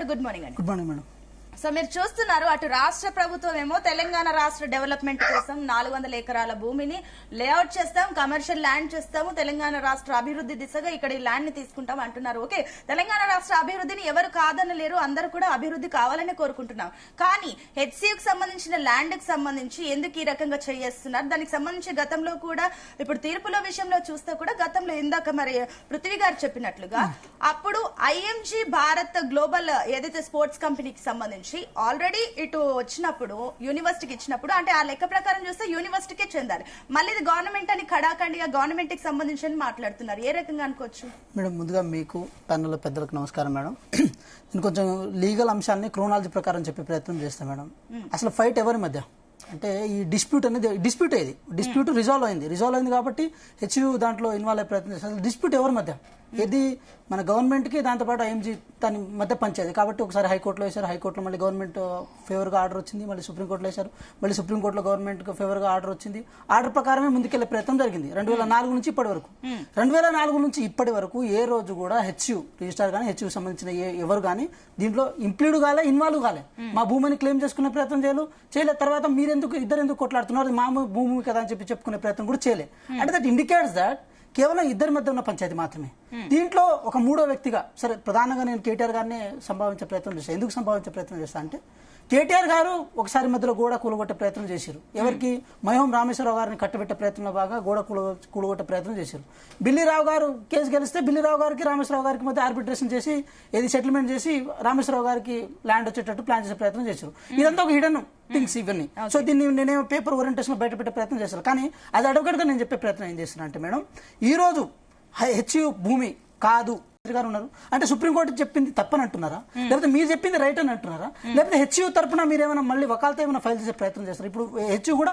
Sir good morning అండి. Good morning madam. So మీరు చూస్తున్నారు, అటు రాష్ట్ర ప్రభుత్వం ఏమో తెలంగాణ రాష్ట్ర డెవలప్మెంట్ కోసం 400 ఎకరాల భూమిని లేఅవుట్ చేస్తాం, కమర్షియల్ ల్యాండ్ చేస్తాము, తెలంగాణ రాష్ట్ర అభివృద్ధి దిశగా ఇక్కడ ఈ ల్యాండ్ ని తీసుకుంటాం అంటున్నారు. ఓకే, తెలంగాణ రాష్ట్ర అభివృద్ధిని ఎవరు కాదనలేరు, అందరూ కూడా అభివృద్ధి కావాలని కోరుకుంటున్నాం. కానీ హెచ్సియుకి సంబంధించిన ల్యాండ్ కి సంబంధించి ఎందుకు ఈ రకంగా చేస్తున్నారు? దానికి సంబంధించి గతంలో కూడా ఇప్పుడు తీర్పుల విషయంలో చూస్తే కూడా గతంలో ఇందాక మరి పృథ్వీ గారు చెప్పినట్లుగా అప్పుడు ఐఎంజీ భారత్ గ్లోబల్ ఏదైతే స్పోర్ట్స్ కంపెనీకి సంబంధించి ఆల్రెడీ ఇటు వచ్చినప్పుడు యూనివర్సిటీకి ఇచ్చినప్పుడు అంటే ఆ లెక్క ప్రకారం చూస్తే యూనివర్సిటీకే చెందాలి. మళ్ళీ ఇది గవర్నమెంట్ అని ఖడాఖండిగా గవర్నమెంట్ కి సంబంధించి మాట్లాడుతున్నారు. ఏ రకంగా అనుకోవచ్చు మేడం? ముందుగా మీకు ప్యానెల్ పెద్దలకు నమస్కారం మేడం. నేను కొంచెం లీగల్ అంశాన్ని క్రోనాలజీ ప్రకారం చెప్పే ప్రయత్నం చేస్తాను మేడం. అసలు ఫైట్ ఎవరి మధ్య అంటే ఈ డిస్ప్యూట్ అనేది డిస్ప్యూట్ రిజాల్వ్ అయింది కాబట్టి హెచ్యూ దాంట్లో ఇన్వాల్వ్ అయ్యే ప్రయత్నం చేస్తారు. డిస్ప్యూట్ ఎవరి మధ్య? ఇది మన గవర్నమెంట్ కి దాంతోపాటు ఐఎంజీ దాని మధ్య పంచేది కాబట్టి ఒకసారి హైకోర్టులో వేశారు, హైకోర్టులో మళ్ళీ గవర్నమెంట్ ఫేవర్ గా ఆర్డర్ వచ్చింది, మళ్ళీ సుప్రీంకోర్టులో వేశారు, మళ్ళీ సుప్రీంకోర్టులో గవర్నమెంట్ ఫేవర్ గా ఆర్డర్ వచ్చింది. ఆర్డర్ ప్రకారమే ముందుకెళ్లే ప్రయత్నం జరిగింది 2004 నుంచి ఇప్పటి వరకు. 2004 నుంచి ఇప్పటి వరకు ఏ రోజు కూడా హెచ్యూ రిజిస్టార్ గానీ హెచ్యూ సంబంధించిన ఎవరు గానీ దీంట్లో ఇంప్లీడ్ కాలే, ఇన్వాల్వ్ కాలే. మా భూమిని క్లెయిమ్ చేసుకునే ప్రయత్నం చేయలేదు. తర్వాత మీరెందుకు ఇద్దరు కొట్లాడుతున్నారు, మా భూమి కదా అని చెప్పుకునే ప్రయత్నం కూడా చేయలేదు. అంటే దట్ ఇండికేట్స్ దట్ కేవలం ఇద్దరి మధ్య ఉన్న పంచాయతీ మాత్రమే. దీంట్లో ఒక మూడో వ్యక్తిగా సరే ప్రధానంగా నేను కేటీఆర్ గారిని సంభావించే ప్రయత్నం చేస్తాను. ఎందుకు సంభావించే ప్రయత్నం చేస్తా అంటే కేటీఆర్ గారు ఒకసారి మధ్యలో గోడ కూలగొట్టే ప్రయత్నం చేశారు. ఎవరికి? మహోం రామేశ్వరరావు గారిని కట్టబెట్టే ప్రయత్నంలో బాగా గోడ కూలగొట్టే ప్రయత్నం చేశారు. బిల్లీరావు గారు కేసు గెలిస్తే బిల్లీరావు గారికి రామేశ్వరరావు గారికి మధ్య ఆర్బిట్రేషన్ చేసి ఏది సెటిల్మెంట్ చేసి రామేశ్వరరావు గారికి ల్యాండ్ వచ్చేటట్టు ప్లాన్ చేసే ప్రయత్నం చేశారు. ఇదంతా ఒక హిడెన్ థింగ్స్ ఇవన్నీ. సో దీన్ని నేనేమో పేపర్ ఓరియంటేషన్ బయట పెట్టే ప్రయత్నం చేశాను. కానీ అది అడ్వకేట్ గా నేను చెప్పే ప్రయత్నం ఏం చేస్తున్నా అంటే మేడం, ఈ రోజు హెచ్యూ భూమి కాదు గారు ఉన్నారు అంటే సుప్రీంకోర్టు చెప్పింది తప్పని అంటున్నారా, లేకపోతే మీరు చెప్పింది రైట్ అని అంటున్నారా, లేకపోతే హెచ్యూ తరపున మీరేమైనా మళ్ళీ వకాలతో ఏమైనా ఫైల్ చేసే ప్రయత్నం చేస్తారు? ఇప్పుడు హెచ్యూ కూడా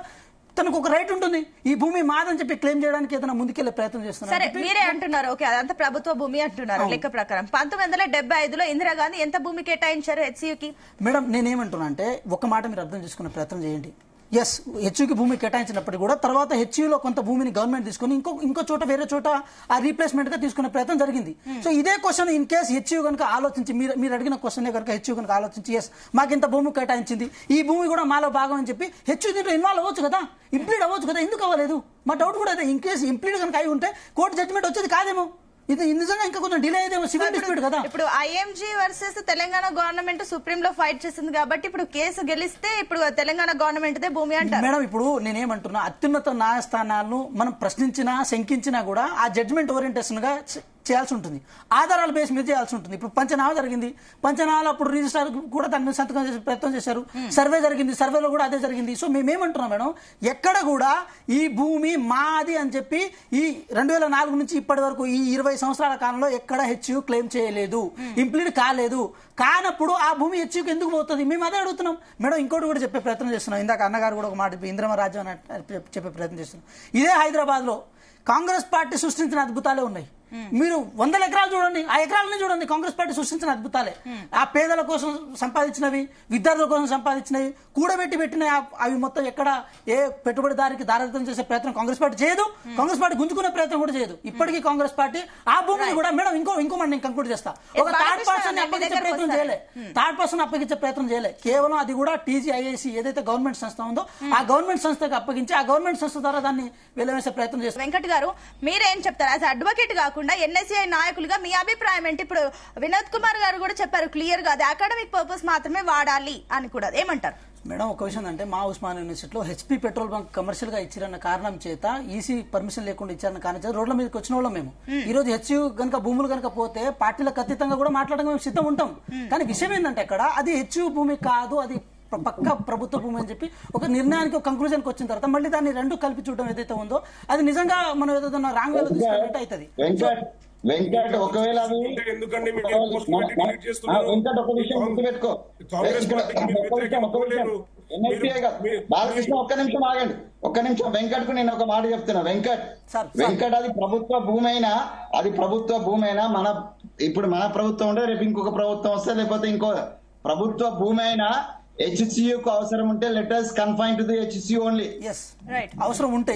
తనకు ఒక రైట్ ఉంటుంది, ఈ భూమి మాదని చెప్పి క్లెయిమ్ చేయడానికి ఏదైనా ముందుకెళ్లే ప్రయత్నం చేస్తున్నారు. సరే మీరే అంటున్నారు, ఓకే అదంతా ప్రభుత్వ భూమి అంటున్నారు. లెక్క ప్రకారం 1975లో ఇందిరాగాంధీ ఎంత భూమి కేటాయించారు హెచ్సియుకి? మేడం నేనేమంటున్నా అంటే ఒక మాట మీరు అర్థం చేసుకునే ప్రయత్నం చేయండి. ఎస్, హెచ్యూకి భూమి కేటాయించినప్పటికీ కూడా తర్వాత హెచ్యూలో కొంత భూమిని గవర్నమెంట్ తీసుకుని ఇంకో చోట వేరే చోట ఆ రీప్లేస్మెంట్ గా తీసుకునే ప్రయత్నం జరిగింది. సో ఇదే క్వశ్చన్ ఇన్ కేసు హెచ్యూ కనుక ఆలోచించి మీరు అడిగిన క్వశ్చన్ కనుక హెచ్యూ కనుక ఆలోచించి ఎస్ మాకు ఇంత భూమి కేటాయించింది, ఈ భూమి కూడా మాలో భాగం అని చెప్పి హెచ్యూ దీంట్లో ఇన్వాల్వ్ అవ్వచ్చు కదా, ఇంప్లీడ్ అవ్వచ్చు కదా, ఎందుకు అవ్వలేదు? మా డౌట్ కూడా అదే. ఇన్ కేసు ఇంప్లీడ్ కనుక అయి ఉంటే కోర్టు జడ్జిమెంట్ వచ్చేది కాదేమో. ఇది నిజంగా ఇంకా కొంచెం డిలే అయ్యేదేమో, సివిల్ డిస్ప్యూట్ కదా. ఇప్పుడు ఐఎంజీ వర్సెస్ తెలంగాణ గవర్నమెంట్ సుప్రీంలో ఫైట్ చేసింది కాబట్టి ఇప్పుడు కేసు గెలిస్తే ఇప్పుడు తెలంగాణ గవర్నమెంట్ దే భూమి అంటారు. మేడం ఇప్పుడు నేనేమంటున్నా, అత్యున్నత న్యాయస్థానాలను మనం ప్రశ్నించినా శంకించినా కూడా ఆ జడ్జిమెంట్ ఓరియంటేషన్ గా చేయాల్సి ఉంటుంది, ఆధారాల బేస్ మీద చేయాల్సి ఉంటుంది. ఇప్పుడు పంచనామా జరిగింది, పంచనామాలో అప్పుడు రిజిస్ట్రార్ కూడా దాని మీద సంతకం చేసే ప్రయత్నం చేశారు, సర్వే జరిగింది, సర్వేలో కూడా అదే జరిగింది. సో మేమేమంటున్నాం మేడం, ఎక్కడ కూడా ఈ భూమి మాది అని చెప్పి ఈ 2004 నుంచి ఇప్పటి వరకు ఈ 20 సంవత్సరాల కాలంలో ఎక్కడ హెచ్యూ క్లెయిమ్ చేయలేదు, ఇంప్లీడ్ కాలేదు. కానప్పుడు ఆ భూమి హెచ్యూకి ఎందుకు పోతుంది? మేము అదే అడుగుతున్నాం మేడం. ఇంకోటి కూడా చెప్పే ప్రయత్నం చేస్తున్నాం. ఇందాక అన్నగారు కూడా ఒక మాట ఇంద్రమ రాజ్యం అని చెప్పే ప్రయత్నం చేస్తున్నాం. ఇదే హైదరాబాద్ లో కాంగ్రెస్ పార్టీ సృష్టించిన అద్భుతాలే ఉన్నాయి. మీరు 100 ఎకరాలు చూడండి, ఆ ఎకరాలని చూడండి, కాంగ్రెస్ పార్టీ సృష్టించిన అద్భుతాలే. ఆ పేదల కోసం సంపాదించినవి, విద్యార్థుల కోసం సంపాదించినవి, కూడబెట్టి పెట్టిన అవి మొత్తం ఎక్కడ ఏ పెట్టుబడిదారికి దారితం చేసే ప్రయత్నం కాంగ్రెస్ పార్టీ చేయదు, కాంగ్రెస్ పార్టీ గుంజుకునే ప్రయత్నం కూడా చేయదు. ఇప్పటికీ కాంగ్రెస్ పార్టీ ఆ భూమిని కూడా మేడం ఇంకో మాట నేను కంక్లూడ్ చేస్తా, ఒక థర్డ్ పర్సన్ అప్పగించే ప్రయత్నం చేయలే. కేవలం అది కూడా టీజీఐఐసి ఏదైతే గవర్నమెంట్ సంస్థ ఉందో ఆ గవర్నమెంట్ సంస్థకు అప్పగించి ఆ గవర్నమెంట్ సంస్థ ద్వారా దాన్ని వెల్లవేసే ప్రయత్నం చేస్తారు. వెంకట్ గారు మీరేం చెప్తారు యాజ్ అడ్వకేట్ కాకుండా ఎన్ఎస్ఐ నాయకులుగా మీ అభిప్రాయం ఏంటి? ఇప్పుడు వినోద్ కుమార్ గారు కూడా చెప్పారు క్లియర్ గా అది అకాడమిక్ పర్పస్ మాత్రమే వాడాలి అని కూడా, ఏమంటారు మేడం? ఒక విషయం అంటే మా ఉస్మాన్ యూనివర్సిటీలో హెచ్పీ పెట్రోల్ బంక్ కమర్షియల్ గా ఇచ్చారన్న కారణం చేత ఈసీ పర్మిషన్ లేకుండా ఇచ్చారన్న కారణం చేత రోడ్ల మీదకి వచ్చిన వాళ్ళం మేము. ఈ రోజు హెచ్యూ కనుక భూములు కనుక పోతే పార్టీలకు అతీతంగా కూడా మాట్లాడడం మేము సిద్ధం ఉంటాం. కానీ విషయం ఏంటంటే అక్కడ అది హెచ్యూ భూమి కాదు, అది పక్క ప్రభుత్వ భూమి అని చెప్పి ఒక నిర్ణయానికి ఒక కంక్లూజన్కి వచ్చిన తర్వాత మళ్ళీ దాన్ని రెండు కలిపి చూడడం ఏదైతే ఉందో అది నిజంగా మనం ఏదైనా రాంగ్ వేలో తీసుకున్నట్టు అవుతుంది. వెంకట్ ఒకవేళ వెంకట్ ఒక విషయం గుర్తుపెట్టుకో, బాలకృష్ణ ఒక్క నిమిషం ఆగండి, ఒక్క నిమిషం. వెంకట్ కు నేను ఒక మాట చెప్తున్నా. వెంకట్ అది ప్రభుత్వ భూమి అయినా ఇప్పుడు మన ప్రభుత్వం ఉంటే రేపు ఇంకొక ప్రభుత్వం వస్తే లేకపోతే ఇంకో ప్రభుత్వ భూమి అయినా హెచ్సియుకు అవసరం ఉంటే let us confine to the HCU only. అవసరం ఉంటే